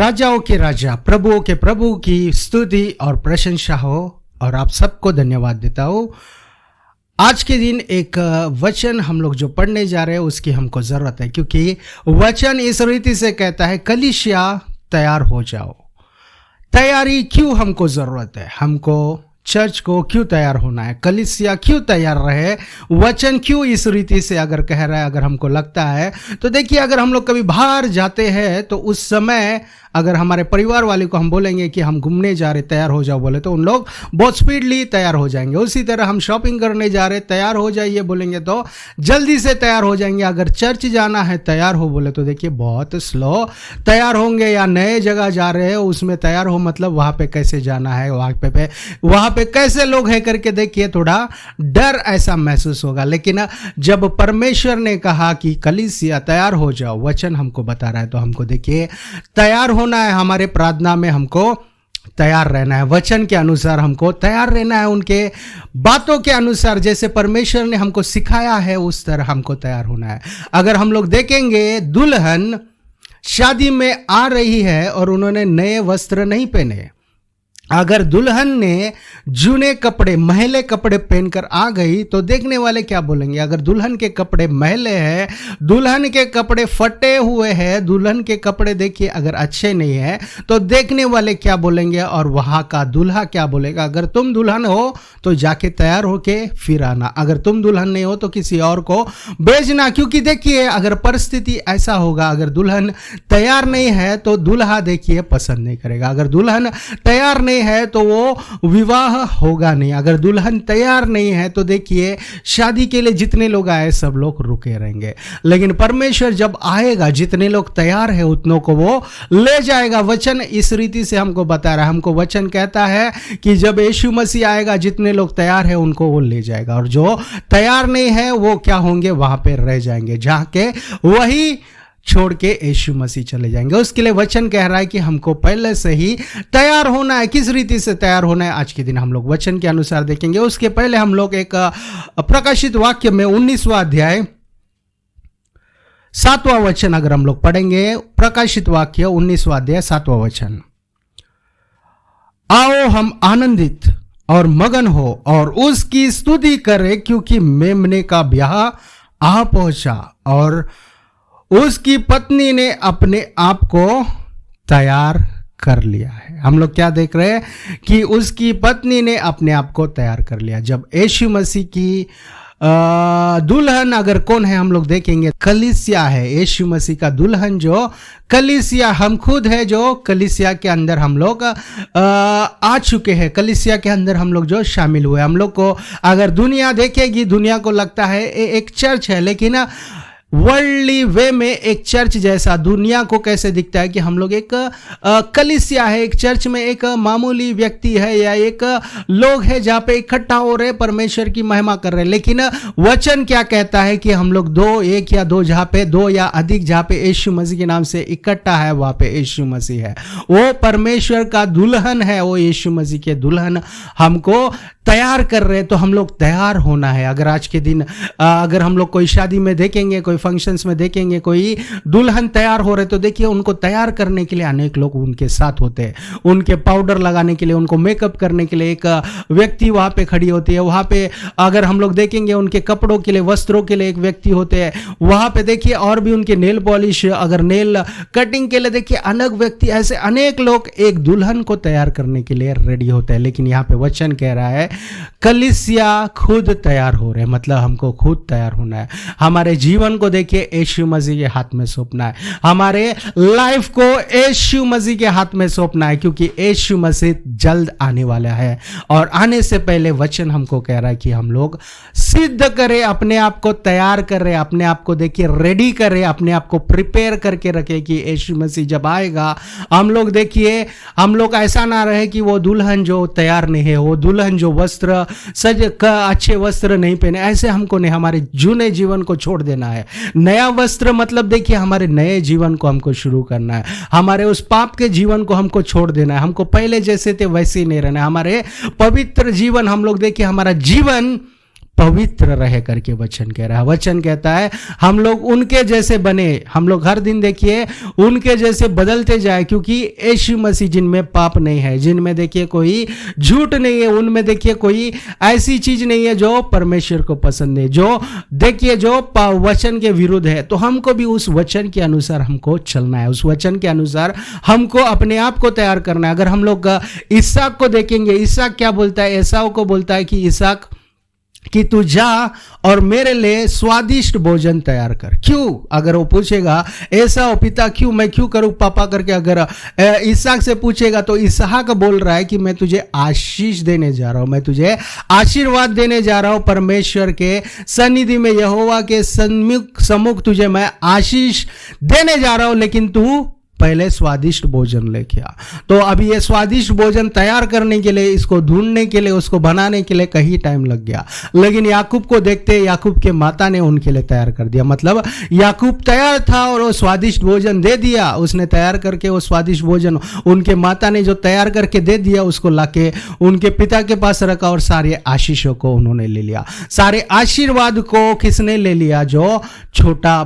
राजाओं के राजा, प्रभुओं के प्रभु की स्तुति और प्रशंसा हो। और आप सबको धन्यवाद देता हूँ। आज के दिन एक वचन हम लोग जो पढ़ने जा रहे हैं उसकी हमको ज़रूरत है, क्योंकि वचन इस रीति से कहता है कलीसिया तैयार हो जाओ। तैयारी क्यों हमको ज़रूरत है? हमको चर्च को क्यों तैयार होना है? कलीसिया क्यों तैयार रहे? वचन क्यों इस रीति से अगर कह रहा है, अगर हमको लगता है तो देखिए, अगर हम लोग कभी बाहर जाते हैं तो उस समय अगर हमारे परिवार वाले को हम बोलेंगे कि हम घूमने जा रहे तैयार हो जाओ बोले तो उन लोग बहुत स्पीडली तैयार हो जाएंगे। उसी तरह हम शॉपिंग करने जा रहे तैयार हो जाइए बोलेंगे तो जल्दी से तैयार हो जाएंगे। अगर चर्च जाना है तैयार हो बोले तो देखिए बहुत स्लो तैयार होंगे। या नए जगह जा रहे हैं उसमें तैयार हो मतलब वहाँ पे कैसे जाना है, वहाँ पे कैसे लोग हैं करके देखिए थोड़ा डर ऐसा महसूस होगा। लेकिन जब परमेश्वर ने कहा कि कलीसिया तैयार हो जाओ, वचन हमको बता रहा है तो हमको देखिए तैयार होना है। हमारे प्रार्थना में हमको तैयार रहना है, वचन के अनुसार हमको तैयार रहना है, उनके बातों के अनुसार जैसे परमेश्वर ने हमको सिखाया है उस तरह हमको तैयार होना है। अगर हम लोग देखेंगे, दुल्हन शादी में आ रही है और उन्होंने नए वस्त्र नहीं पहने। अगर दुल्हन ने जूने कपड़े, मैले कपड़े पहनकर आ गई तो देखने वाले क्या बोलेंगे? अगर दुल्हन के कपड़े मैले हैं, दुल्हन के कपड़े फटे हुए हैं, दुल्हन के कपड़े देखिए अगर अच्छे नहीं है तो देखने वाले क्या बोलेंगे और वहां का दूल्हा क्या बोलेगा? अगर तुम दुल्हन हो तो जाके तैयार होके फिर आना, अगर तुम दुल्हन नहीं हो तो किसी और को भेजना। क्योंकि देखिए अगर परिस्थिति ऐसा होगा, अगर दुल्हन तैयार नहीं है तो दूल्हा देखिए पसंद नहीं करेगा। अगर दुल्हन तैयार नहीं है तो वो विवाह होगा नहीं। अगर दुल्हन तैयार नहीं है तो देखिए शादी के लिए जितने लोग आए सब लोग रुके रहेंगे। लेकिन परमेश्वर जब आएगा, जितने लोग तैयार है उतनों को वो ले जाएगा। वचन इस रीति से हमको बता रहा है। हमको वचन कहता है कि जब यीशु मसीह आएगा, जितने लोग तैयार है उनको वो ले जाएगा, और जो तैयार नहीं है वो क्या होंगे? वहां पे रह जाएंगे, जहां के वही छोड़ के यीशु मसीह चले जाएंगे। उसके लिए वचन कह रहा है कि हमको पहले से ही तैयार होना है। किस रीति से तैयार होना है आज के दिन हम लोग वचन के अनुसार देखेंगे। उसके पहले हम लोग एक प्रकाशित वाक्य में 19वां अध्याय 7वां वचन अगर हम लोग पढ़ेंगे, प्रकाशित वाक्य 19वां अध्याय 7वां वचन। आओ हम आनंदित और मगन हो और उसकी स्तुति करें, क्योंकि मेमने का ब्याह आ पहुंचा और उसकी पत्नी ने अपने आप को तैयार कर लिया है। हम लोग क्या देख रहे हैं कि उसकी पत्नी ने अपने आप को तैयार कर लिया। जब यीशु मसीह की दुल्हन अगर कौन है हम लोग देखेंगे, कलीसिया है। यीशु मसीह का दुल्हन जो कलीसिया हम खुद है, जो कलीसिया के अंदर हम लोग आ चुके हैं, कलीसिया के अंदर हम लोग जो शामिल हुए। हम लोग को अगर दुनिया देखेगी, दुनिया को लगता है एक चर्च है, लेकिन वर्ल्डली वे में एक चर्च जैसा दुनिया को कैसे दिखता है कि हम लोग एक कलीसिया है, एक चर्च में एक मामूली व्यक्ति है या एक लोग है जहाँ पे इकट्ठा हो रहे परमेश्वर की महिमा कर रहे हैं। लेकिन वचन क्या कहता है कि हम लोग एक या दो, जहाँ पे दो या अधिक, जहाँ पे यीशु मसीह के नाम से इकट्ठा है वहाँ पे यीशु मसीह है। वो परमेश्वर का दुल्हन है, वो यीशु मसीह के दुल्हन हमको तैयार कर रहे हैं। तो हम लोग तैयार होना है। अगर आज के दिन अगर हम लोग कोई शादी में देखेंगे, कोई फंक्शंस में देखेंगे, कोई दुल्हन तैयार हो रहे तो देखिए उनको तैयार करने के लिए अनेक लोग उनके साथ होते हैं। उनके पाउडर लगाने के लिए, उनको मेकअप करने के लिए एक व्यक्ति वहां पे खड़ी होती है। वहां पे अगर हम लोग देखेंगे उनके कपड़ों के लिए, वस्त्रों के लिए एक व्यक्ति होते हैं। वहां पे देखिए और भी उनके नेल पॉलिश, अगर नेल कटिंग के लिए देखिए अलग व्यक्ति, ऐसे अनेक लोग एक दुल्हन को तैयार करने के लिए रेडी होते हैं। लेकिन यहाँ पे वचन कह रहा है कलीसिया खुद तैयार हो रहे हैं, मतलब हमको खुद तैयार होना है। हमारे जीवन को देखिए यीशु मसीह के हाथ में सौंपना है, हमारे लाइफ को यीशु मसीह के हाथ में सौंपना है, क्योंकि यीशु मसीह जल्द आने वाला है। और आने से पहले वचन हमको कह रहा है कि हम लोग सिद्ध करें, अपने आप को तैयार करें, अपने आप को देखिए रेडी करें, अपने आप को प्रिपेयर करके रखें कि यीशु मसीह जब आएगा हम लोग देखिए, हम लोग ऐसा ना रहे कि वो दुल्हन जो तैयार नहीं है, वो दुल्हन जो वस्त्र अच्छे वस्त्र नहीं पहने, ऐसे हमको नहीं, हमारे जूने जीवन को छोड़ देना है। नया वस्त्र मतलब देखिए हमारे नए जीवन को हमको शुरू करना है, हमारे उस पाप के जीवन को हमको छोड़ देना है, हमको पहले जैसे थे वैसे ही नहीं रहना है। हमारे पवित्र जीवन हम लोग देखिए, हमारा जीवन पवित्र रह करके वचन कह रहा है। वचन कहता है हम लोग उनके जैसे बने, हम लोग हर दिन देखिए उनके जैसे बदलते जाए, क्योंकि यीशु मसीह जिनमें पाप नहीं है, जिनमें देखिए कोई झूठ नहीं है, उनमें देखिए कोई ऐसी चीज नहीं है जो परमेश्वर को पसंद है, जो देखिए जो वचन के विरुद्ध है। तो हमको भी उस वचन के अनुसार हमको चलना है, उस वचन के अनुसार हमको अपने आप को तैयार करना है। अगर हम लोग इसहाक को देखेंगे, इसहाक क्या बोलता है, एसाव को बोलता है कि इसहाक कि तू जा और मेरे लिए स्वादिष्ट भोजन तैयार कर। क्यों? अगर वो पूछेगा ऐसा पिता क्यों, मैं क्यों करूं पापा करके, अगर इसहाक से पूछेगा तो इसहाक बोल रहा है कि मैं तुझे आशीष देने जा रहा हूं, मैं तुझे आशीर्वाद देने जा रहा हूं, परमेश्वर के सन्निधि में, यहोवा के सम्मुख तुझे मैं आशीष देने जा रहा हूं, लेकिन तू पहले स्वादिष्ट भोजन लेके आ। तो अभी ये स्वादिष्ट भोजन तैयार करने के लिए, इसको ढूंढने के लिए, उसको बनाने के लिए कहीं टाइम लग गया। लेकिन याकूब को देखते याकूब के माता ने उनके लिए तैयार कर दिया। मतलब याकूब तैयार था और वो स्वादिष्ट भोजन दे दिया, उसने तैयार करके वो स्वादिष्ट भोजन उनके माता ने जो तैयार करके दे दिया उसको लाके उनके पिता के पास रखा और सारे आशीषों को उन्होंने ले लिया। सारे आशीर्वाद को किसने ले लिया? जो छोटा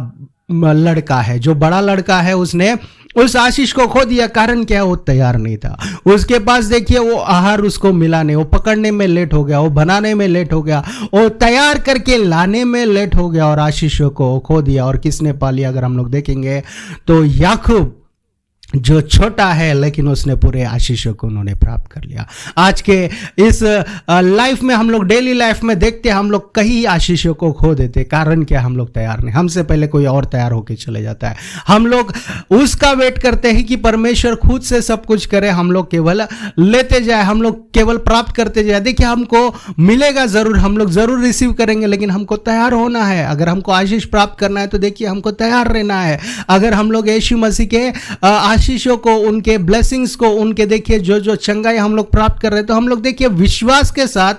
लड़का है, जो बड़ा लड़का है, उसने उस आशीष को खो दिया। कारण क्या है? वो तैयार नहीं था। उसके पास देखिए वो आहार उसको मिला नहीं, वो पकड़ने में लेट हो गया, वो बनाने में लेट हो गया, वो तैयार करके लाने में लेट हो गया और आशीषों को खो दिया। और किसने पा लिया? अगर हम लोग देखेंगे तो याकूब जो छोटा है, लेकिन उसने पूरे आशीषों को उन्होंने प्राप्त कर लिया। आज के इस लाइफ में हम लोग डेली लाइफ में देखते हैं हम लोग कई आशीषों को खो देते। कारण क्या? हम लोग तैयार नहीं, हमसे पहले कोई और तैयार होके चले जाता है। हम लोग उसका वेट करते हैं कि परमेश्वर खुद से सब कुछ करे, हम लोग केवल लेते जाए, हम लोग केवल प्राप्त करते जाए। देखिए हमको मिलेगा जरूर, हम लोग जरूर रिसीव करेंगे, लेकिन हमको तैयार होना है। अगर हमको आशीष प्राप्त करना है तो देखिए हमको तैयार रहना है। अगर हम लोग यीशु मसीह के आशीषों को, उनके ब्लेसिंग्स को, उनके देखिए जो जो चंगाई हम लोग प्राप्त कर रहे हैं, तो हम लोग देखिए विश्वास के साथ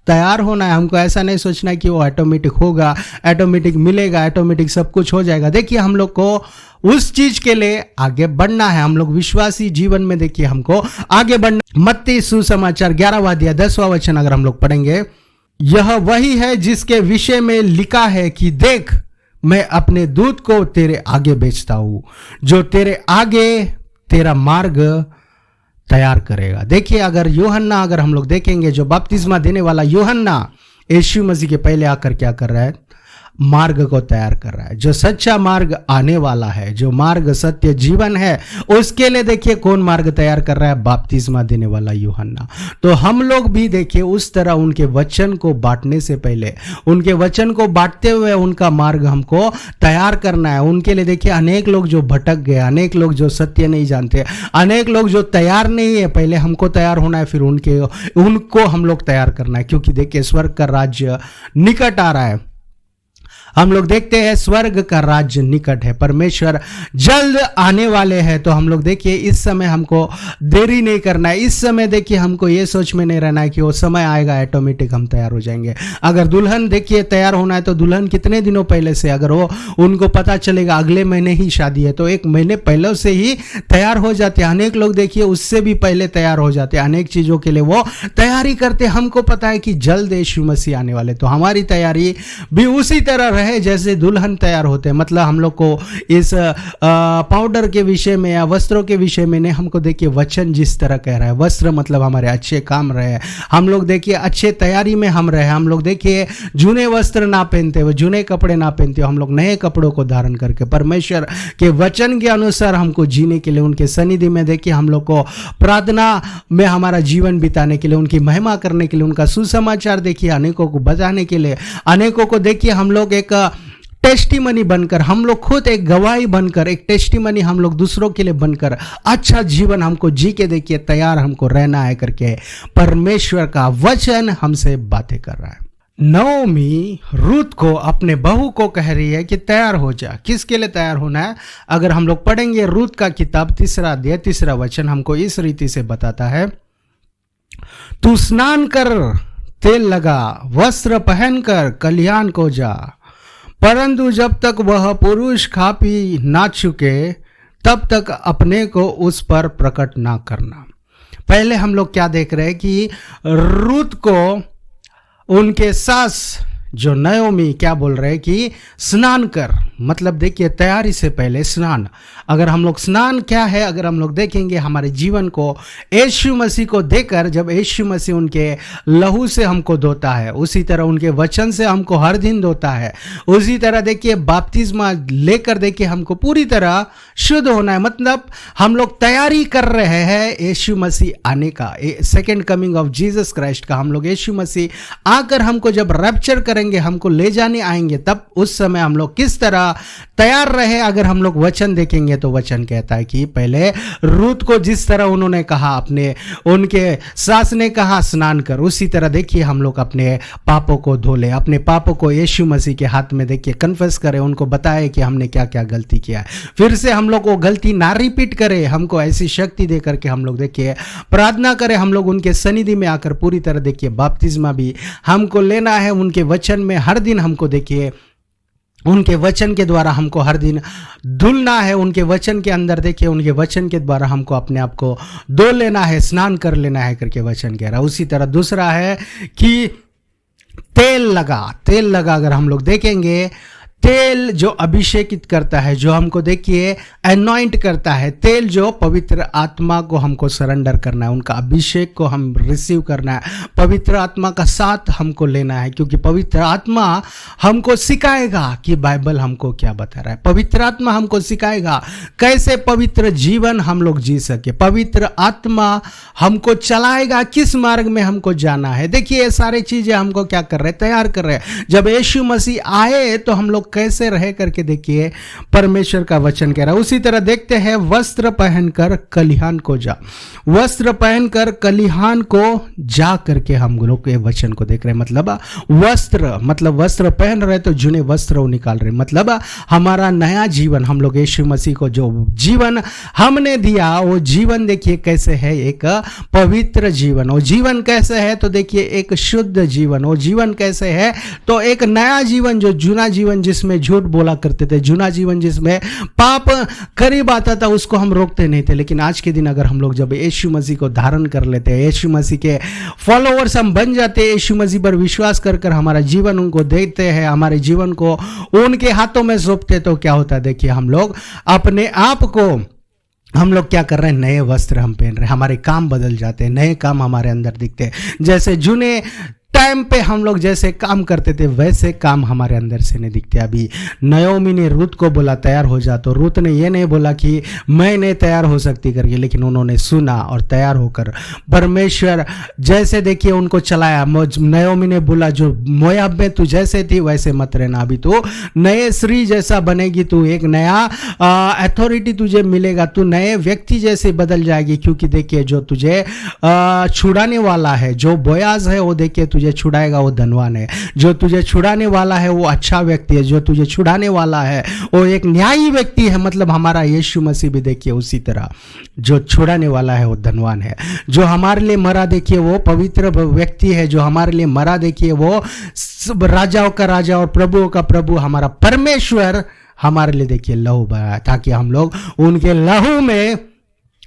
तैयार होना है। हमको ऐसा नहीं सोचना है कि वो ऑटोमेटिक होगा, ऑटोमेटिक मिलेगा, ऑटोमेटिक सब कुछ हो जाएगा। देखिए हम लोग को उस चीज के लिए आगे बढ़ना है। हम लोग विश्वासी जीवन में देखिए हमको आगे बढ़ना। मत्ती सुसमाचार 11वां अध्याय 10वां वचन अगर हम लोग पढ़ेंगे, यह वही है जिसके विषय में लिखा है कि देख मैं अपने दूत को तेरे आगे भेजता हूं, जो तेरे आगे तेरा मार्ग तैयार करेगा। देखिए अगर यूहन्ना, अगर हम लोग देखेंगे जो बपतिस्मा देने वाला यूहन्ना यीशु मसीह के पहले आकर क्या कर रहा है? मार्ग को तैयार कर रहा है। जो सच्चा मार्ग आने वाला है, जो मार्ग सत्य जीवन है, उसके लिए देखिए कौन मार्ग तैयार कर रहा है? बपतिस्मा देने वाला यूहन्ना। तो हम लोग भी देखिए उस तरह उनके वचन को बांटने से पहले, उनके वचन को बांटते हुए उनका मार्ग हमको तैयार करना है। उनके लिए देखिए अनेक लोग जो भटक गए, अनेक लोग जो सत्य नहीं जानते, अनेक लोग जो तैयार नहीं है, पहले हमको तैयार होना है, फिर उनको हम लोग तैयार करना है। क्योंकि देखिए स्वर्ग का राज्य निकट आ रहा है। हम लोग देखते हैं स्वर्ग का राज्य निकट है, परमेश्वर जल्द आने वाले हैं। तो हम लोग देखिए इस समय हमको देरी नहीं करना है। इस समय देखिए हमको ये सोच में नहीं रहना है कि वो समय आएगा ऑटोमेटिक हम तैयार हो जाएंगे। अगर दुल्हन देखिए तैयार होना है तो दुल्हन कितने दिनों पहले से, अगर वो उनको पता चलेगा अगले महीने ही शादी है, तो 1 महीने पहले से ही तैयार हो जाते हैं। अनेक लोग देखिए उससे भी पहले तैयार हो जाते हैं, अनेक चीजों के लिए वो तैयारी करते। हमको पता है कि जल्द यीशु मसीह आने वाले, तो हमारी तैयारी भी उसी तरह है जैसे दुल्हन तैयार होते हैं। मतलब हम लोग को इस पाउडर के विषय में या वस्त्रों के विषय में नहीं, हमको देखिए वचन जिस तरह कह रहा है, वस्त्र मतलब हमारे अच्छे काम रहे, हम लोग देखिए अच्छे तैयारी में हम रहे, हम लोग देखिए जूने वस्त्र ना पहनते हुए, जूने कपड़े ना पहनते हुए, हम लोग नए कपड़ों को धारण करके परमेश्वर के वचन के अनुसार हमको जीने के लिए, उनके सन्निधि में देखिए हम लोग को प्रार्थना में हमारा जीवन बिताने के लिए, उनकी महिमा करने के लिए, उनका सुसमाचार देखिए अनेकों को बताने के लिए, अनेकों को देखिए हम लोग एक टेस्टिमनी बनकर, हम लोग खुद एक गवाही बनकर, एक टेस्टिमनी हम लोग दूसरों के लिए बनकर अच्छा जीवन हमको जी के देखिए तैयार हमको रहना है करके परमेश्वर का वचन हमसे बातें कर रहा है। नओमी रूत को अपने बहू को कह रही है कि तैयार हो जा। किसके लिए तैयार होना है? अगर हम लोग पढ़ेंगे रूत का किताब 3 अध्याय 3 वचन हमको इस रीति से बताता है, तू स्नान कर, तेल लगा, वस्त्र पहनकर कल्याण को जा, परंतु जब तक वह पुरुष खा पी ना चुके तब तक अपने को उस पर प्रकट ना करना। पहले हम लोग क्या देख रहे हैं कि रूत को उनके सास जो नयोमी क्या बोल रहे हैं कि स्नान कर, मतलब देखिए तैयारी से पहले स्नान। अगर हम लोग स्नान क्या है, अगर हम लोग देखेंगे हमारे जीवन को यीशु मसीह को देकर, जब यीशु मसीह उनके लहू से हमको धोता है, उसी तरह उनके वचन से हमको हर दिन धोता है, उसी तरह देखिए बपतिस्मा लेकर देखिए हमको पूरी तरह शुद्ध होना है। मतलब हम लोग तैयारी कर रहे हैं यीशु मसीह आने का, second coming of Jesus Christ का। हम लोग यीशु मसीह आकर हमको जब रैप्चर करेंगे, हमको ले जाने आएंगे, तब उस समय हम लोग किस तरह तैयार रहे। अगर हम लोग वचन देखेंगे तो वचन कहता है कि पहले रूत को जिस तरह उन्होंने कहा, अपने उनके सास ने कहा स्नान कर, उसी तरह देखिए हम लोग अपने पापों को धो ले, अपने पापों को यीशु मसीह के हाथ में देखिए कन्फेस करें, उनको बताए कि हमने क्या क्या गलती किया है, फिर से हम लोग वो गलती ना रिपीट करें। हमको ऐसी शक्ति दे करके हम लोग देखिए प्रार्थना करें, हम लोग उनके सनिधि में आकर पूरी तरह देखिए बपतिस्मा भी हमको लेना है। उनके वचन में हर दिन हमको देखिए, उनके वचन के द्वारा हमको हर दिन धुलना है। उनके वचन के अंदर देखिए, उनके वचन के द्वारा हमको अपने आप को धो लेना है, स्नान कर लेना है करके वचन कह रहा है। उसी तरह दूसरा है कि तेल लगा। अगर हम लोग देखेंगे, तेल जो अभिषेकित करता है, जो हमको देखिए अनॉइंट करता है, तेल जो पवित्र आत्मा को हमको सरेंडर करना है, उनका अभिषेक को हम रिसीव करना है, पवित्र आत्मा का साथ हमको लेना है, क्योंकि पवित्र आत्मा हमको सिखाएगा कि बाइबल हमको क्या बता रहा है। पवित्र आत्मा हमको सिखाएगा कैसे पवित्र जीवन हम लोग जी सके। पवित्र आत्मा हमको चलाएगा किस मार्ग में हमको जाना है। देखिए ये सारी चीजें हमको क्या कर रहे हैं, तैयार कर रहे हैं। जब यीशु मसीह आए तो हम लोग कैसे रहे करके देखिए परमेश्वर का वचन कह रहा है। उसी तरह देखते हैं, वस्त्र पहनकर कलिहान को जा, वस्त्र पहनकर कलिहान को जा करके हम लोग के वचन को देख रहे हैं। मतलब वस्त्र पहन रहे तो जुने वस्त्र वो निकाल रहे, मतलब हमारा नया जीवन, हम लोग यीशु मसीह को जो जीवन हमने दिया वो जीवन देखिए कैसे है, एक पवित्र जीवन। वो जीवन कैसे है तो देखिए एक शुद्ध जीवन। वो जीवन कैसे है तो एक नया जीवन, जो जुना जीवन जिसमें झूठ बोला करते थे, जुना जीवन जिसमें पाप करीब आता था, उसको हम रोकते नहीं थे। लेकिन आज के दिन अगर हम लोग जब यीशु मसीह को धारण कर लेते हैं, यीशु मसीह के फॉलोअर्स हम बन जाते हैं, यीशु मसीह पर विश्वास कर हमारा जीवन उनको देते हैं, हमारे जीवन को उनके हाथों में सौंपते, तो क्या होता है देखिए हम लोग अपने आप को, हम लोग क्या कर रहे हैं, नए वस्त्र हम पहन रहे हैं, हमारे काम बदल जाते हैं, नए काम हमारे अंदर दिखते हैं। जैसे जुने टाइम पे हम लोग जैसे काम करते थे वैसे काम हमारे अंदर से नहीं दिखते। अभी नयोमी ने रूत को बोला तैयार हो जा, तो रूत ने ये नहीं बोला कि मैं नहीं तैयार हो सकती करके, लेकिन उन्होंने सुना और तैयार होकर परमेश्वर जैसे देखिए उनको चलाया। नयोमी ने बोला जो मोयाब में तू जैसे थी वैसे मत रहना, अभी तू नए स्त्री जैसा बनेगी, तू एक नया अथॉरिटी तुझे मिलेगा, तू नए व्यक्ति जैसे बदल जाएगी। क्योंकि देखिए जो तुझे छुड़ाने वाला है, जो बोयाज है, वो देखिए तुझे छुड़ाएगा, वो धनवान है। जो तुझे छुड़ाने वाला है वो अच्छा व्यक्ति है, जो तुझे छुड़ाने वाला है वो एक न्यायी व्यक्ति है। मतलब हमारा यीशु मसीह भी देखिए उसी तरह जो छुड़ाने वाला है वो धनवान है। जो हमारे लिए मरा देखिए वो पवित्र व्यक्ति है, जो हमारे लिए मरा देखिए वो राजाओं का राजा और प्रभुओं का प्रभु हमारा परमेश्वर हमारे लिए देखिए लहू बहाया, ताकि हम लोग उनके लहू में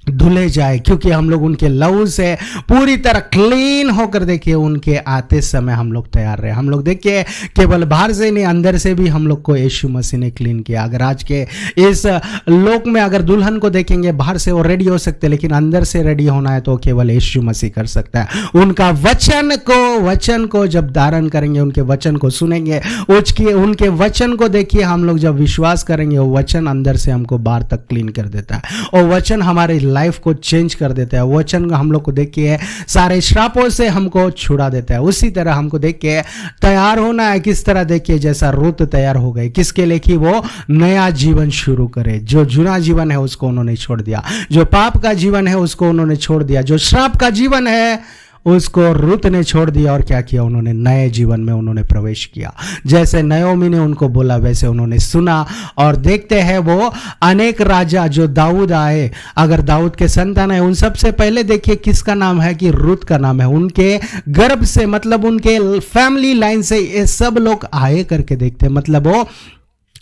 धुले जाए। क्योंकि हम लोग उनके लहू से पूरी तरह क्लीन होकर देखिए उनके आते समय हम लोग तैयार रहे। हम लोग देखिए केवल बाहर से नहीं, अंदर से भी हम लोग को यीशु मसीह ने क्लीन किया। अगर आज के इस लोक में अगर दुल्हन को देखेंगे, बाहर से वो रेडी हो सकते हैं, लेकिन अंदर से रेडी होना है तो केवल यीशु मसीह कर सकता है। उनका वचन को जब धारण करेंगे, उनके वचन को सुनेंगे, उनके वचन को देखिए हम लोग जब विश्वास करेंगे, वो वचन अंदर से हमको बाहर तक क्लीन कर देता है और वचन हमारे लाइफ को चेंज कर देता है। वचन हम लोग को देखिए सारे श्रापों से हमको छुड़ा देता है। उसी तरह हमको देखिए तैयार होना है, किस तरह देखिए जैसा रूत तैयार हो गई, किसके लिए कि वो नया जीवन शुरू करे। जो जुना जीवन है उसको उन्होंने छोड़ दिया, जो पाप का जीवन है उसको उन्होंने छोड़ दिया, जो श्राप का जीवन है उसको रूत ने छोड़ दिया और क्या किया, उन्होंने नए जीवन में उन्होंने प्रवेश किया। जैसे नयोमी ने उनको बोला वैसे उन्होंने सुना। और देखते हैं वो अनेक राजा जो दाऊद आए, अगर दाऊद के संतान है, उन सबसे पहले देखिए किसका नाम है कि रूत का नाम है। उनके गर्भ से, मतलब उनके फैमिली लाइन से ये सब लोग आए करके देखते हैं। मतलब वो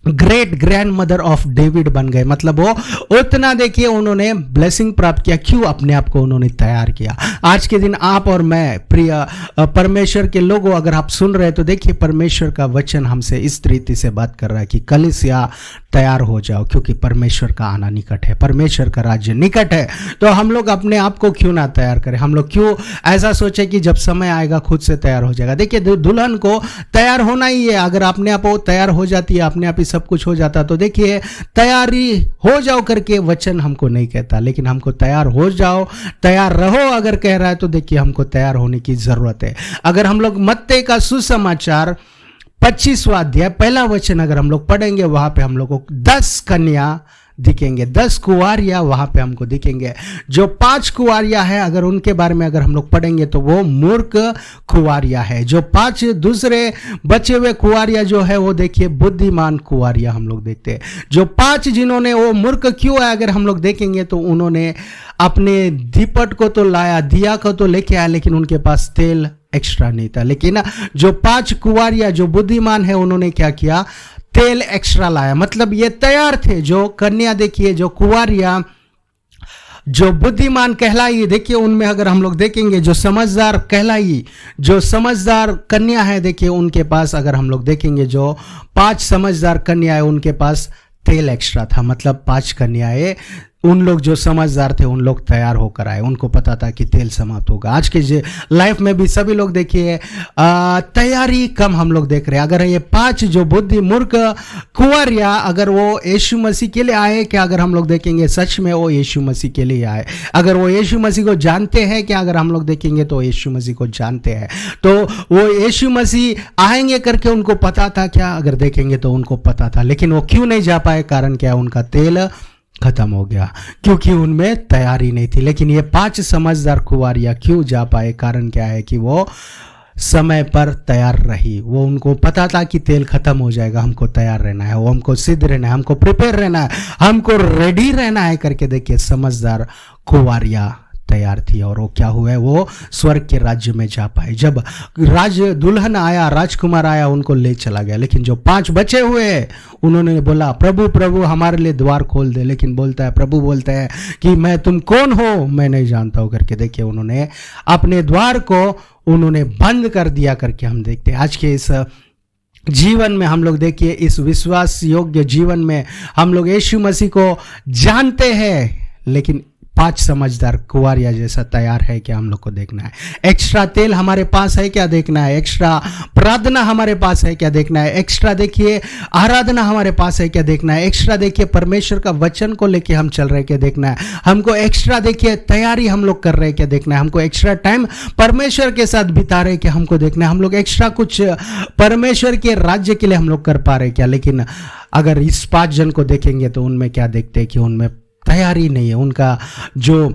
great grand mother of David बन गए। मतलब वो उतना देखिए उन्होंने ब्लेसिंग प्राप्त किया। क्यों? अपने आप को उन्होंने तैयार किया। आज के दिन आप और मैं प्रिय परमेश्वर के लोगों, अगर आप सुन रहे हैं तो देखिए परमेश्वर का वचन हमसे इस रीति से बात कर रहा है कि कलीसिया तैयार हो जाओ, क्योंकि परमेश्वर का आना निकट है, परमेश्वर का राज्य निकट है। तो हम लोग अपने आप को क्यों ना तैयार करें? हम लोग क्यों ऐसा सोचे कि जब समय आएगा खुद से तैयार हो जाएगा? देखिए दुल्हन को तैयार होना ही है। अगर अपने आप वो तैयार हो जाती है, अपने आप ही सब कुछ हो जाता, तो देखिए तैयारी हो जाओ करके वचन हमको नहीं कहता, लेकिन हमको तैयार हो जाओ, तैयार रहो अगर कह रहा है, तो देखिए हमको तैयार होने की जरूरत है। अगर हम लोग मत्ती का सुसमाचार 25वां अध्याय पहला वचन अगर हम लोग पढ़ेंगे, वहां पे हम लोग को 10 कन्या दिखेंगे, 10 कुंवारियां वहां पे हमको दिखेंगे। जो 5 कुंवारियां है, अगर उनके बारे में अगर हम लोग पढ़ेंगे तो वो मूर्ख कुंवारियां है। जो 5 दूसरे बचे हुए कुंवारियां जो है वो देखिए बुद्धिमान कुंवारियां हम लोग देखते हैं। जो 5 जिन्होंने, वो मूर्ख क्यों है अगर हम लोग देखेंगे तो उन्होंने अपने दीपट को तो लाया, दिया को तो लेके आया, लेकिन उनके पास तेल एक्स्ट्रा नहीं था। लेकिन जो 5 कुंवारियां जो बुद्धिमान है, उन्होंने क्या किया? तेल एक्स्ट्रा लाया। मतलब ये तैयार थे। जो कन्या देखिए, जो कुंवारियां जो बुद्धिमान कहलाई, देखिए उनमें अगर हम लोग देखेंगे जो समझदार कहलाई, जो समझदार कन्या है, देखिए उनके पास अगर हम लोग देखेंगे जो 5 समझदार कन्या है, उनके पास तेल एक्स्ट्रा था। मतलब 5 कन्याएं, उन लोग जो समझदार थे, उन लोग तैयार होकर आए, उनको पता था कि तेल समाप्त होगा। आज के लाइफ में भी सभी लोग देखिए तैयारी कम हम लोग देख रहे हैं। अगर ये 5 जो बुद्धि मूर्ख कुंवारियां, अगर वो यीशु मसीह के लिए आए क्या? अगर हम लोग देखेंगे सच में वो यीशु मसीह के लिए आए। अगर वो यीशु मसीह को जानते हैं क्या? अगर हम लोग देखेंगे तो यीशु मसीह को जानते हैं, तो वो यीशु मसीह आएंगे करके उनको पता था क्या? अगर देखेंगे तो उनको पता था, लेकिन वो क्यों नहीं जा पाए? कारण क्या? उनका तेल खत्म हो गया, क्योंकि उनमें तैयारी नहीं थी। लेकिन ये 5 समझदार कुंवारियां क्यों जा पाए? कारण क्या है कि वो समय पर तैयार रही। वो उनको पता था कि तेल खत्म हो जाएगा, हमको तैयार रहना है, वो हमको सिद्ध रहना है, हमको प्रिपेयर रहना है, हमको रेडी रहना है करके देखिए समझदार कुंवारियां तैयार थी। और वो क्या हुआ है? वो स्वर्ग के राज्य में जा पाए। जब दुल्हन आया, राजकुमार आया, उनको ले चला गया। लेकिन जो 5 बचे हुए, उन्होंने बोला प्रभु प्रभु हमारे लिए द्वार खोल दे। लेकिन प्रभु बोलता है कि मैं तुम कौन हो? मैं नहीं जानता हूं करके देखिए उन्होंने अपने द्वार को उन्होंने बंद कर दिया करके हम देखते हैं। आज के इस जीवन में हम लोग देखिए, इस विश्वास योग्य जीवन में हम लोग यीशु मसीह को जानते हैं, लेकिन 5 समझदार कुंवारियां जैसा तैयार है क्या? हम लोग को देखना है। एक्स्ट्रा तेल हमारे पास है क्या? देखना है। एक्स्ट्रा प्रार्थना हमारे पास है क्या? देखना है। एक्स्ट्रा देखिए आराधना हमारे पास है क्या? देखना है। एक्स्ट्रा देखिए परमेश्वर का वचन को लेके हम चल रहे क्या? देखना है। हमको एक्स्ट्रा देखिए तैयारी हम लोग कर रहे क्या? देखना है। हमको एक्स्ट्रा टाइम परमेश्वर के साथ बिता रहे क्या? हमको देखना है। हम लोग एक्स्ट्रा कुछ परमेश्वर के राज्य के लिए हम लोग कर पा रहे क्या? लेकिन अगर इस 5 जन को देखेंगे तो उनमें क्या देखते हैं कि उनमें तैयारी नहीं है। उनका जो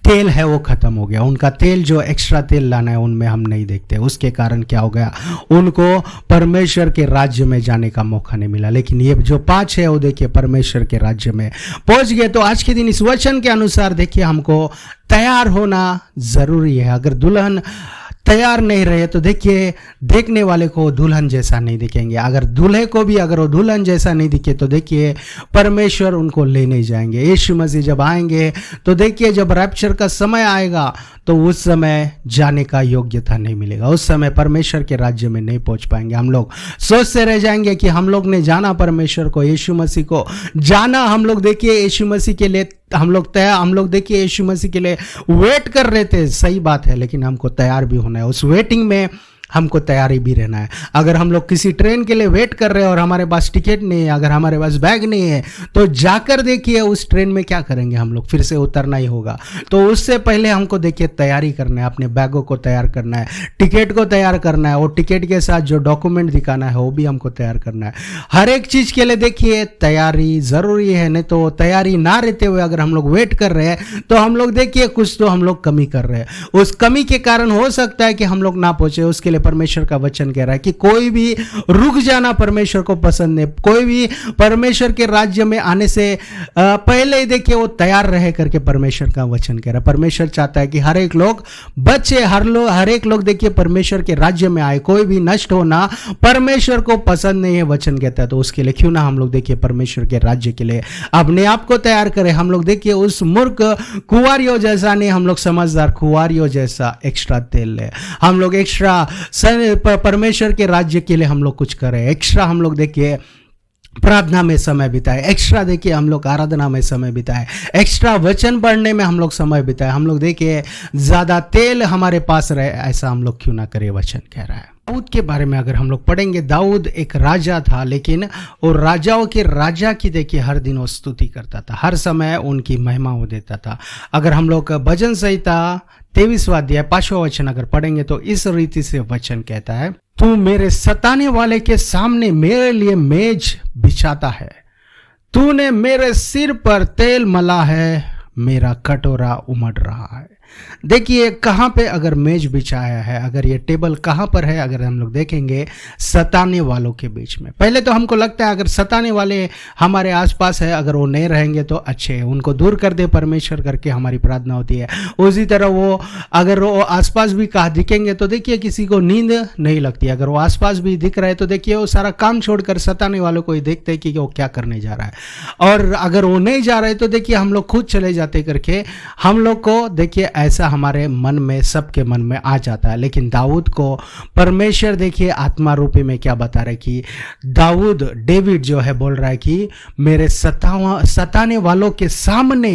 तेल है वो खत्म हो गया। उनका तेल जो एक्स्ट्रा तेल लाना है उनमें हम नहीं देखते। उसके कारण क्या हो गया? उनको परमेश्वर के राज्य में जाने का मौका नहीं मिला। लेकिन ये जो 5 है वो देखिए परमेश्वर के राज्य में पहुंच गए। तो आज के दिन इस वचन के अनुसार देखिए हमको तैयार होना जरूरी है। अगर दुल्हन तैयार नहीं रहे तो देखिए देखने वाले को दुल्हन जैसा नहीं दिखेंगे। अगर दूल्हे को भी अगर वो दुल्हन जैसा नहीं दिखे तो देखिए परमेश्वर उनको ले नहीं जाएंगे। यीशु मसीह जब आएंगे तो देखिए जब रैप्चर का समय आएगा तो उस समय जाने का योग्यता नहीं मिलेगा। उस समय परमेश्वर के राज्य में नहीं पहुंच पाएंगे। हम लोग सोचते रह जाएंगे कि हम लोग ने जाना परमेश्वर को, यीशु मसीह को जाना। हम लोग देखिए यीशु मसीह के लिए हम लोग देखिए यीशु मसीह के लिए वेट कर रहे थे, सही बात है, लेकिन हमको तैयार भी होना है। उस वेटिंग में हमको तैयारी भी रहना है। अगर हम लोग किसी ट्रेन के लिए वेट कर रहे हैं और हमारे पास टिकट नहीं है, अगर हमारे पास बैग नहीं है, तो जाकर देखिए उस ट्रेन में क्या करेंगे? हम लोग फिर से उतरना ही होगा। तो उससे पहले हमको देखिए तैयारी करना है, अपने बैगों को तैयार करना है, टिकट को तैयार करना है, और टिकट के साथ जो डॉक्यूमेंट दिखाना है वो भी हमको तैयार करना है। हर एक चीज के लिए देखिए तैयारी जरूरी है। नहीं तो तैयारी ना रहते हुए अगर हम लोग वेट कर रहे हैं तो हम लोग देखिए कुछ तो हम लोग कमी कर रहे हैं। उस कमी के कारण हो सकता है कि हम लोग ना पहुंचे। उसके लिए परमेश्वर का वचन कह रहा है कि कोई भी रुक जाना परमेश्वर को पसंद नहीं। कोई भी परमेश्वर के राज्य में आने से पहले ही देखिए वो तैयार रहे करके परमेश्वर का वचन कह रहा है। परमेश्वर चाहता है कि हर एक लोग बच्चे, हर एक लोग देखिए परमेश्वर के राज्य में आए, कोई भी नष्ट होना परमेश्वर को पसंद नहीं है, वचन कहता है। तो उसके लिए क्यों ना हम लोग देखिए परमेश्वर के राज्य के लिए अपने आप को तैयार करें। हम लोग देखिए उस मूर्ख कुंवारियों जैसा नहीं, हम लोग समझदार कुंवारियों जैसा एक्स्ट्रा तेल ले, हम लोग एक्स्ट्रा परमेश्वर के राज्य के लिए हम लोग कुछ करें। एक्स्ट्रा हम लोग देखिए प्रार्थना में समय बिताए, एक्स्ट्रा देखिए हम लोग आराधना में समय बिताए, एक्स्ट्रा वचन पढ़ने में हम लोग समय बिताए। हम लोग देखिए ज्यादा तेल हमारे पास रहे, ऐसा हम लोग क्यों ना करें, वचन कह रहा है। दाऊद के बारे में अगर हम लोग पढ़ेंगे, दाऊद एक राजा था, लेकिन वो राजाओं के राजा की देखिए हर दिन वो स्तुति करता था, हर समय उनकी महिमा वो देता था। अगर हम लोग भजन संहिता 23वां अध्याय 5वां वचन अगर पढ़ेंगे तो इस रीति से वचन कहता है, तू मेरे सताने वाले के सामने मेरे लिए मेज बिछाता है, तूने मेरे सिर पर तेल मला है, मेरा कटोरा उमड़ रहा है। देखिए कहाँ पे अगर मेज बिछाया है, अगर ये टेबल कहाँ पर है, अगर हम लोग देखेंगे सताने वालों के बीच में। पहले तो हमको लगता है अगर सताने वाले हमारे आसपास है, अगर वो नहीं रहेंगे तो अच्छे हैं, उनको दूर कर दे परमेश्वर करके हमारी प्रार्थना होती है। उसी तरह वो अगर वो आसपास भी कहा दिखेंगे तो देखिए किसी को नींद नहीं लगती। अगर वो आसपास भी दिख रहे तो देखिए वो सारा काम छोड़कर सताने वालों को ही देखते हैं कि वो क्या करने जा रहा है। और अगर वो नहीं जा रहे तो देखिए हम लोग खुद चले जाते करके हम लोग को देखिए ऐसा हमारे मन में, सबके मन में आ जाता है। लेकिन दाऊद को परमेश्वर देखिए आत्मा रूपी में क्या बता रहे कि डेविड जो है बोल रहा है कि मेरे सताने वालों के सामने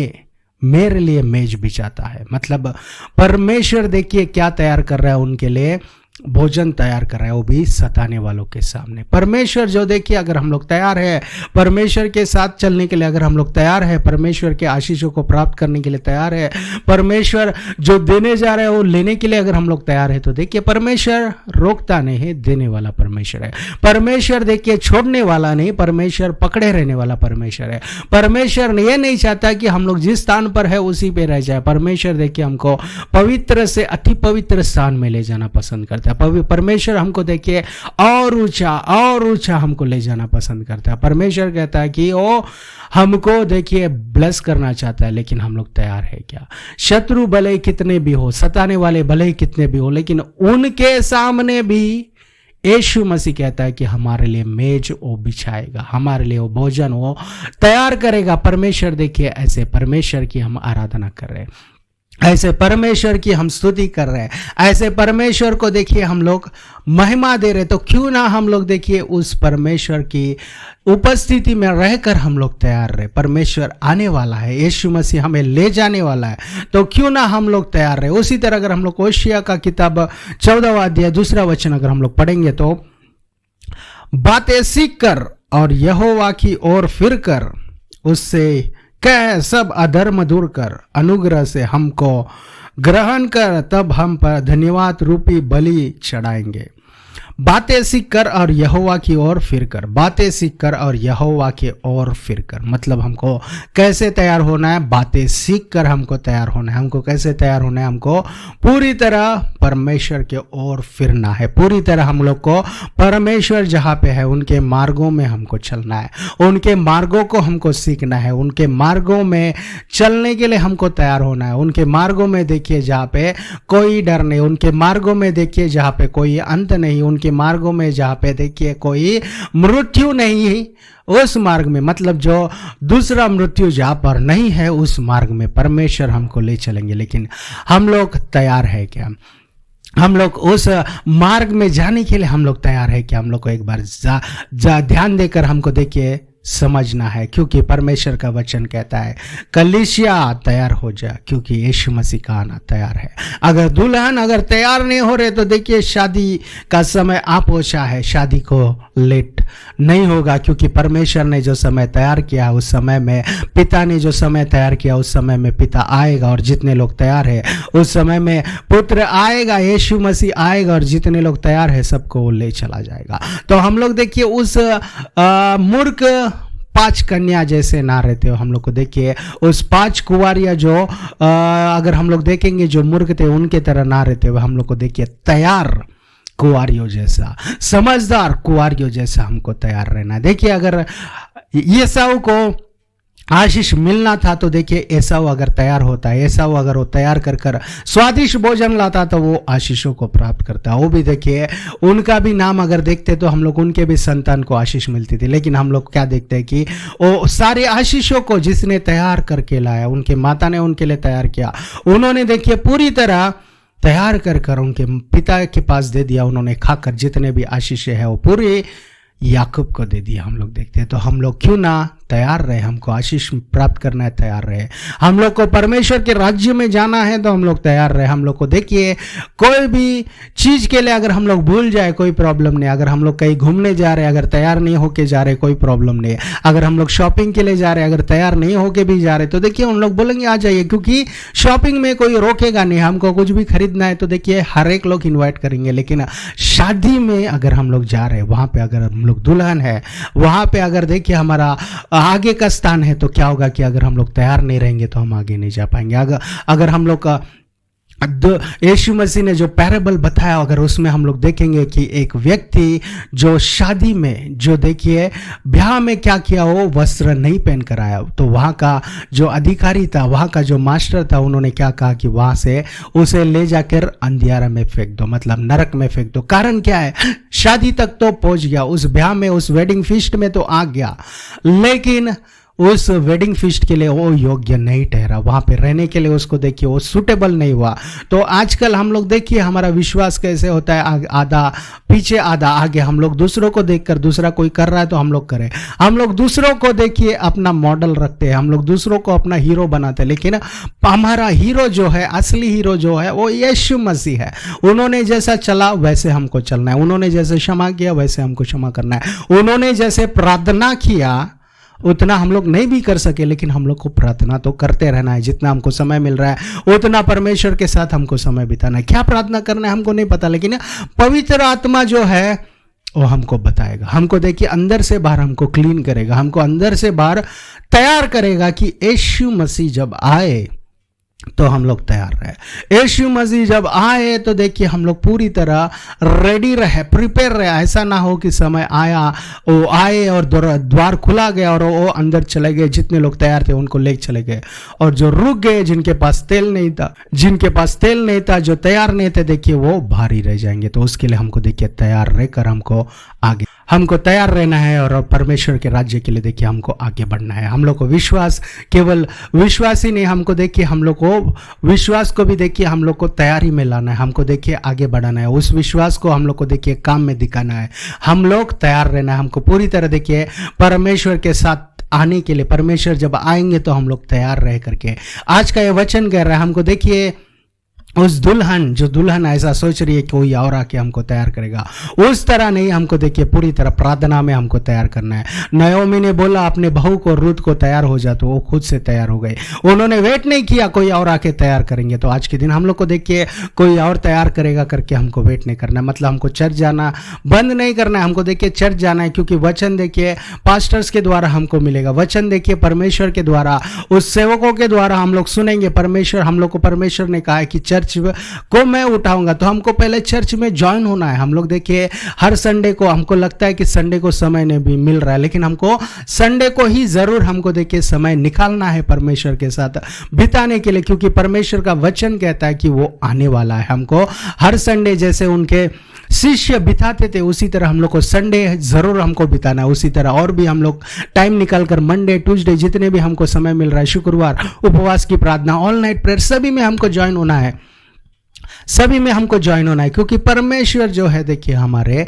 मेरे लिए मेज बिछाता है। मतलब परमेश्वर देखिए क्या तैयार कर रहा है, उनके लिए भोजन तैयार कर रहा है, वो भी सताने वालों के सामने। परमेश्वर जो देखिए अगर हम लोग तैयार है परमेश्वर के साथ चलने के लिए, अगर हम लोग तैयार है परमेश्वर के आशीषों को प्राप्त करने के लिए तैयार है, परमेश्वर जो देने जा रहे हैं वो लेने के लिए अगर हम लोग तैयार है, तो देखिए परमेश्वर रोकता नहीं है, देने वाला परमेश्वर है। परमेश्वर देखिए छोड़ने वाला नहीं, परमेश्वर पकड़े रहने वाला परमेश्वर है। परमेश्वर ये नहीं चाहता कि हम लोग जिस स्थान पर है उसी पे रह जाए। परमेश्वर देखिए हमको पवित्र से अति पवित्र स्थान में ले जाना पसंद करता है। परमेश्वर हमको देखिए और ऊंचा हमको ले जाना पसंद करता है। परमेश्वर कहता है कि वो हमको देखिए ब्लेस करना चाहता है, लेकिन हम लोग तैयार है क्या? शत्रु भले कितने भी हो, सताने वाले भले कितने भी हो, लेकिन उनके सामने भी यीशु मसीह कहता है कि हमारे लिए मेज वो बिछाएगा, हमारे लिए वो भोजन वो तैयार करेगा। परमेश्वर देखिए ऐसे परमेश्वर की हम आराधना कर रहे हैं, ऐसे परमेश्वर की हम स्तुति कर रहे हैं, ऐसे परमेश्वर को देखिए हम लोग महिमा दे रहे। तो क्यों ना हम लोग देखिए उस परमेश्वर की उपस्थिति में रहकर हम लोग तैयार रहे। परमेश्वर आने वाला है, यीशु मसीह हमें ले जाने वाला है, तो क्यों ना हम लोग तैयार रहे। उसी तरह अगर हम लोग होशिया का किताब 14वां अध्याय 2वां वचन अगर हम लोग पढ़ेंगे तो, बातें सीख कर और यहोवा की ओर फिर कर, उससे कह सब अधर्म दूर कर, अनुग्रह से हमको ग्रहण कर, तब हम पर धन्यवाद रूपी बलि चढ़ाएंगे। बातें सीख कर और यहोवा की ओर फिर कर, बातें सीख कर और यहोवा की ओर फिर कर। मतलब हमको कैसे तैयार होना है? बातें सीख कर हमको तैयार होना है। हमको कैसे तैयार होना है? हमको पूरी तरह परमेश्वर के ओर फिरना है। पूरी तरह हम लोग को परमेश्वर जहाँ पे है उनके मार्गों में हमको चलना है, उनके मार्गों को हमको सीखना है, उनके मार्गों में चलने के लिए हमको तैयार होना है। उनके मार्गों में देखिए जहाँ पे कोई डर नहीं, उनके मार्गों में देखिए जहाँ पे कोई अंत नहीं, उनके मार्गों में जहाँ पे देखिए कोई मृत्यु नहीं, उस मार्ग में, मतलब जो दूसरा मृत्यु जहाँ पर नहीं है उस मार्ग में परमेश्वर हमको ले चलेंगे। लेकिन हम लोग तैयार है क्या? हम लोग उस मार्ग में जाने के लिए हम लोग तैयार है क्या? हम लोग को एक बार ध्यान देकर हमको देखिए समझना है, क्योंकि परमेश्वर का वचन कहता है कलीसिया तैयार हो जा, क्योंकि यीशु मसीह का आना तैयार है। अगर दुल्हन अगर तैयार नहीं हो रहे तो देखिए शादी का समय आ पहुंचा है, शादी को लेट नहीं होगा, क्योंकि परमेश्वर ने जो समय तैयार किया उस समय में, पिता ने जो समय तैयार किया उस समय में पिता आएगा, और जितने लोग तैयार है उस समय में पुत्र आएगा, यीशु मसीह आएगा, और जितने लोग तैयार है सबको वो ले चला जाएगा। तो हम लोग देखिए उस मूर्ख 5 कन्या जैसे ना रहते हो। हम लोग को देखिए उस 5 कुंवारियां जो अगर हम लोग देखेंगे जो मूर्ख थे उनके तरह ना रहते हुए हम लोग को देखिए तैयार कुंवारियों जैसा, समझदार कुंवारियों जैसा हमको तैयार रहना है। देखिए अगर एसाव को आशीष मिलना था तो देखिए एसाव अगर तैयार होता है, एसाव अगर वो तैयार कर कर स्वादिष्ट भोजन लाता तो वो आशीषों को प्राप्त करता। वो भी देखिए उनका भी नाम अगर देखते तो हम लोग उनके भी संतान को आशीष मिलती थी, लेकिन हम लोग क्या देखते हैं कि वो सारे आशीषों को जिसने तैयार करके लाया, उनके माता ने उनके लिए तैयार किया, उन्होंने देखिए पूरी तरह तैयार कर कर उनके पिता के पास दे दिया। उन्होंने खाकर जितने भी आशीष है वो पूरे याकूब को दे दिया। हम लोग देखते हैं तो हम लोग क्यों ना तैयार रहे, हमको आशीष प्राप्त करना है, तैयार रहे। हम लोग को परमेश्वर के राज्य में जाना है तो हम लोग तैयार रहे। हम लोग को देखिए कोई भी चीज के लिए अगर हम लोग भूल जाए कोई प्रॉब्लम नहीं, अगर हम लोग कहीं घूमने जा रहे अगर तैयार नहीं होके जा रहे कोई प्रॉब्लम नहीं, अगर हम लोग शॉपिंग के लिए जा रहे अगर तैयार नहीं होके भी जा रहे तो देखिए उन लोग बोलेंगे आ जाइए, क्योंकि शॉपिंग में कोई रोकेगा नहीं। हमको कुछ भी खरीदना है तो देखिए हर एक लोग इन्वाइट करेंगे, लेकिन शादी में अगर हम लोग जा रहे हैं वहां पे अगर हम लोग दुल्हन है, वहां पे अगर देखिए हमारा आगे का स्थान है तो क्या होगा कि अगर हम लोग तैयार नहीं रहेंगे तो हम आगे नहीं जा पाएंगे। अगर हम लोग का यीशु मसीह ने जो पैराबल बताया अगर उसमें हम लोग देखेंगे कि एक व्यक्ति जो शादी में जो देखिए ब्याह में क्या किया, वो वस्त्र नहीं पहन कर आया, तो वहाँ का जो अधिकारी था, वहाँ का जो मास्टर था, उन्होंने क्या कहा कि वहाँ से उसे ले जाकर अंधियारा में फेंक दो, मतलब नरक में फेंक दो। कारण क्या है, शादी तक तो पहुंच गया, उस ब्याह में उस वेडिंग फीस्ट में तो आ गया, लेकिन उस वेडिंग फीस्ट के लिए वो योग्य नहीं ठहरा, वहां पे रहने के लिए उसको देखिए वो सूटेबल नहीं हुआ। तो आजकल हम लोग देखिए हमारा विश्वास कैसे होता है, आधा पीछे आधा आगे। हम लोग दूसरों को देखकर, दूसरा कोई कर रहा है तो हम लोग करें, हम लोग दूसरों को देखिए अपना मॉडल रखते हैं, हम लोग दूसरों को अपना हीरो बनाते हैं, लेकिन हमारा हीरो जो है, असली हीरो जो है वो यीशु मसीह है। उन्होंने जैसा चला वैसे हमको चलना है, उन्होंने जैसे क्षमा किया वैसे हमको क्षमा करना है, उन्होंने जैसे प्रार्थना किया उतना हम लोग नहीं भी कर सके, लेकिन हम लोग को प्रार्थना तो करते रहना है। जितना हमको समय मिल रहा है उतना परमेश्वर के साथ हमको समय बिताना है। क्या प्रार्थना करना है हमको नहीं पता, लेकिन पवित्र आत्मा जो है वो हमको बताएगा, हमको देखिए अंदर से बाहर हमको क्लीन करेगा, हमको अंदर से बाहर तैयार करेगा कि यीशु मसीह जब आए तो हम लोग तैयार रहे। यीशु मसीह जब आए तो देखिए हम लोग पूरी तरह रेडी रहे, प्रिपेयर रहे। ऐसा ना हो कि समय आया, वो आए और द्वार खुला गया और वो अंदर चले गए, जितने लोग तैयार थे उनको ले चले गए, और जो रुक गए जिनके पास तेल नहीं था, जो तैयार नहीं थे, देखिए वो भारी रह जाएंगे। तो उसके लिए हमको देखिए तैयार रहकर हमको तैयार रहना है, और परमेश्वर के राज्य के लिए देखिए हमको आगे बढ़ना है। हम लोग को विश्वास, केवल विश्वास ही नहीं, हमको देखिए हम लोग को विश्वास को भी देखिए हम लोग को तैयारी में लाना है, हमको देखिए आगे बढ़ाना है, उस विश्वास को हम लोग को देखिए काम में दिखाना है। हम लोग तैयार रहना है, हमको पूरी तरह देखिए परमेश्वर के साथ आने के लिए। परमेश्वर जब आएंगे तो हम लोग तैयार रह करके, आज का ये वचन कह रहा है हमको देखिए उस दुल्हन ऐसा सोच रही है कि कोई और आके हमको तैयार करेगा, उस तरह नहीं, हमको देखिए पूरी तरह प्रार्थना में हमको तैयार करना है। नयोमी ने बोला अपने बहू को, रूत को तैयार हो जा, तो वो खुद से तैयार हो गए, उन्होंने वेट नहीं किया कोई और आके तैयार करेंगे। तो आज के दिन हम लोग को देखिए कोई और तैयार करेगा करके हमको वेट नहीं करना है, मतलब हमको चर्च जाना बंद नहीं करना है, हमको देखिए चर्च जाना है, क्योंकि वचन देखिए पास्टर्स के द्वारा हमको मिलेगा, वचन देखिए परमेश्वर के द्वारा, उस सेवकों के द्वारा हम लोग सुनेंगे। हम लोग को परमेश्वर ने कहा है कि चर्च को मैं उठाऊंगा, तो हमको पहले चर्च में ज्वाइन होना है। हम लोग देखिए हर संडे को, हमको लगता है कि संडे को समय नहीं भी मिल रहा है, लेकिन हमको संडे को ही जरूर हमको देखिए समय निकालना है परमेश्वर के साथ बिताने के लिए, क्योंकि परमेश्वर का वचन कहता है कि वो आने वाला है। हमको हर संडे जैसे उनके शिष्य बिताते थे उसी तरह हम लोग को संडे जरूर हमको बिताना है, उसी तरह और भी हम लोग टाइम निकाल कर मंडे, ट्यूसडे, जितने भी हमको समय मिल रहा है, शुक्रवार उपवास की प्रार्थना, ऑल नाइट प्रेयर, सभी में हमको ज्वाइन होना है, क्योंकि परमेश्वर जो है देखिए हमारे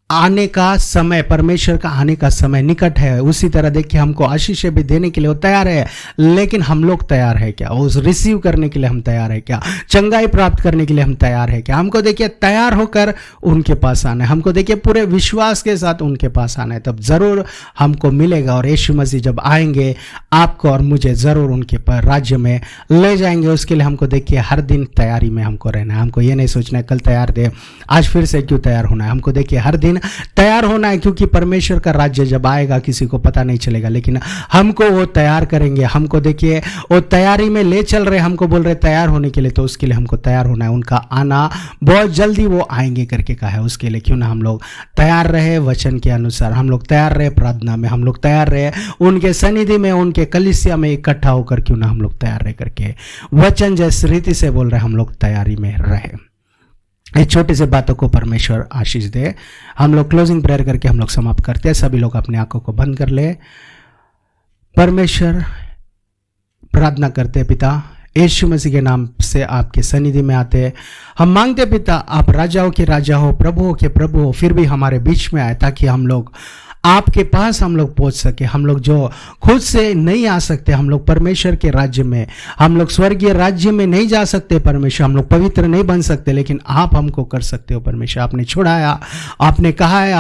आने का समय, परमेश्वर का आने का समय निकट है। उसी तरह देखिए हमको आशीष भी देने के लिए वो तैयार है, लेकिन हम लोग तैयार है क्या, उस रिसीव करने के लिए हम तैयार है क्या, चंगाई प्राप्त करने के लिए हम तैयार है क्या। हमको देखिए तैयार होकर उनके पास आना है, हमको देखिए पूरे विश्वास के साथ उनके पास आना है, तब जरूर हमको मिलेगा। और यीशु मसीह जब आएंगे आपको और मुझे जरूर उनके राज्य में ले जाएंगे। उसके लिए हमको देखिए हर दिन तैयारी में हमको रहना है, हमको ये नहीं सोचना है कल तैयार दे, आज फिर से क्यों तैयार होना है। हमको देखिए हर दिन लेकिन तैयार होना है, क्योंकि परमेश्वर का राज्य जब आएगा किसी को पता नहीं चलेगा, लेकिन हमको वो तैयार करेंगे। हमको देखिए वो तैयारी में ले चल रहे, हमको बोल रहे तैयार होने के लिए, तो उसके लिए हमको तैयार होना है। उनका आना बहुत जल्दी वो आएंगे करके कहा है, उसके लिए क्यों ना हम लोग तैयार रहे वचन के अनुसार, हम लोग तैयार रहे प्रार्थना में, हम लोग तैयार रहे उनके सनिधि में, उनके कलीसिया में इकट्ठा होकर, क्यों ना हम लोग तैयार रहे करके वचन जिस रीति से बोल रहे हम लोग तैयारी में रहे। ये छोटी सी बातों को परमेश्वर आशीष दे। हम लोग क्लोजिंग प्रेयर करके हम लोग समाप्त करते हैं। सभी लोग अपनी आंखों को बंद कर ले। परमेश्वर प्रार्थना करते पिता, यीशु मसीह के नाम से आपके सनिधि में आते हैं। हम मांगते पिता, आप राजाओं के राजा हो, प्रभुओं के प्रभु हो, फिर भी हमारे बीच में आए ताकि हम लोग आपके पास हम लोग पहुंच सके। हम लोग जो खुद से नहीं आ सकते, हम लोग परमेश्वर के राज्य में, हम लोग स्वर्गीय राज्य में नहीं जा सकते परमेश्वर, हम लोग पवित्र नहीं बन सकते, लेकिन आप हमको कर सकते हो परमेश्वर। आपने छुड़ाया, आपने कहा है,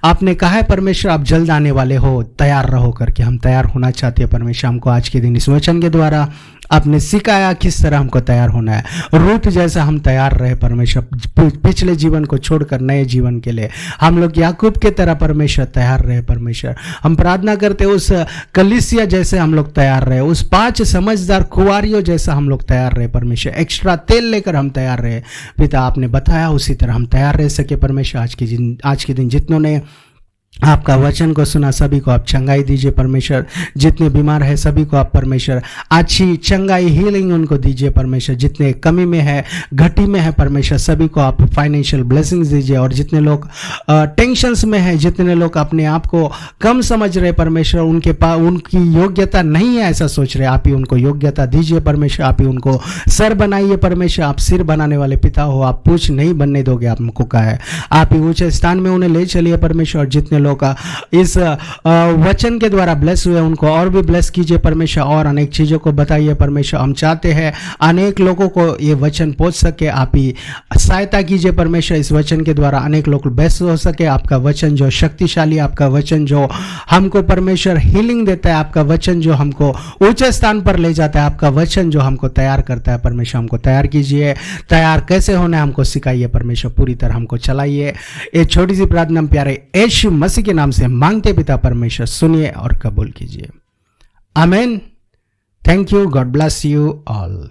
आपने कहा है परमेश्वर आप जल्द आने वाले हो, तैयार रहो करके। हम तैयार होना चाहते हैं परमेश्वर। हमको आज के दिन इस वचन के द्वारा आपने सिखाया किस तरह हमको तैयार होना है। रूत जैसा हम तैयार रहे परमेश्वर, पिछले जीवन को छोड़कर नए जीवन के लिए। हम लोग याकूब के तरह परमेश्वर तैयार रहे परमेश्वर। हम प्रार्थना करते उस कलीसिया जैसे हम लोग तैयार रहे, उस 5 समझदार कुंवारियों जैसा हम लोग तैयार रहे परमेश्वर। एक्स्ट्रा तेल लेकर हम तैयार रहे पिता, आपने बताया उसी तरह हम तैयार रह सके परमेश्वर। आज के दिन जितनों ने आपका वचन को सुना, सभी को आप चंगाई दीजिए परमेश्वर। जितने बीमार है सभी को आप परमेश्वर अच्छी चंगाई, हीलिंग उनको दीजिए परमेश्वर। जितने कमी में है, घटी में है परमेश्वर, सभी को आप फाइनेंशियल ब्लेसिंग्स दीजिए। और जितने लोग टेंशन्स में है, जितने लोग अपने आप को कम समझ रहे परमेश्वर, उनके पास उनकी योग्यता नहीं है ऐसा सोच रहे, आप ही उनको योग्यता दीजिए परमेश्वर। आप ही उनको सर बनाइए परमेश्वर। आप सिर बनाने वाले पिता हो, आप पूछ नहीं बनने दोगे, आपको कहा है। आप ही ऊंचे स्थान में उन्हें ले चलिए परमेश्वर। जितने लोग इस वचन के द्वारा ब्लेस हुए उनको और भी ब्लेस कीजिए परमेश्वर, और अनेक चीजों को बताइए परमेश्वर। हम चाहते हैं अनेक लोगों को ये वचन पहुंच सके, आप ही सहायता कीजिए परमेश्वर। इस वचन के द्वारा अनेक लोग ब्लेस हो सके। आपका वचन जो शक्तिशाली, आपका वचन जो हमको परमेश्वर हीलिंग देता है, आपका वचन जो हमको ऊंचे स्थान पर ले जाता है, आपका वचन जो हमको तैयार करता है परमेश्वर, हमको तैयार कीजिए। तैयार कैसे होना है हमको सिखाइए परमेश्वर, पूरी तरह हमको चलाइए। ये छोटी सी प्रार्थना प्यारे यीशु मसीह के नाम से मांगते पिता परमेश्वर, सुनिए और कबूल कीजिए। आमीन। Thank you. God bless you all.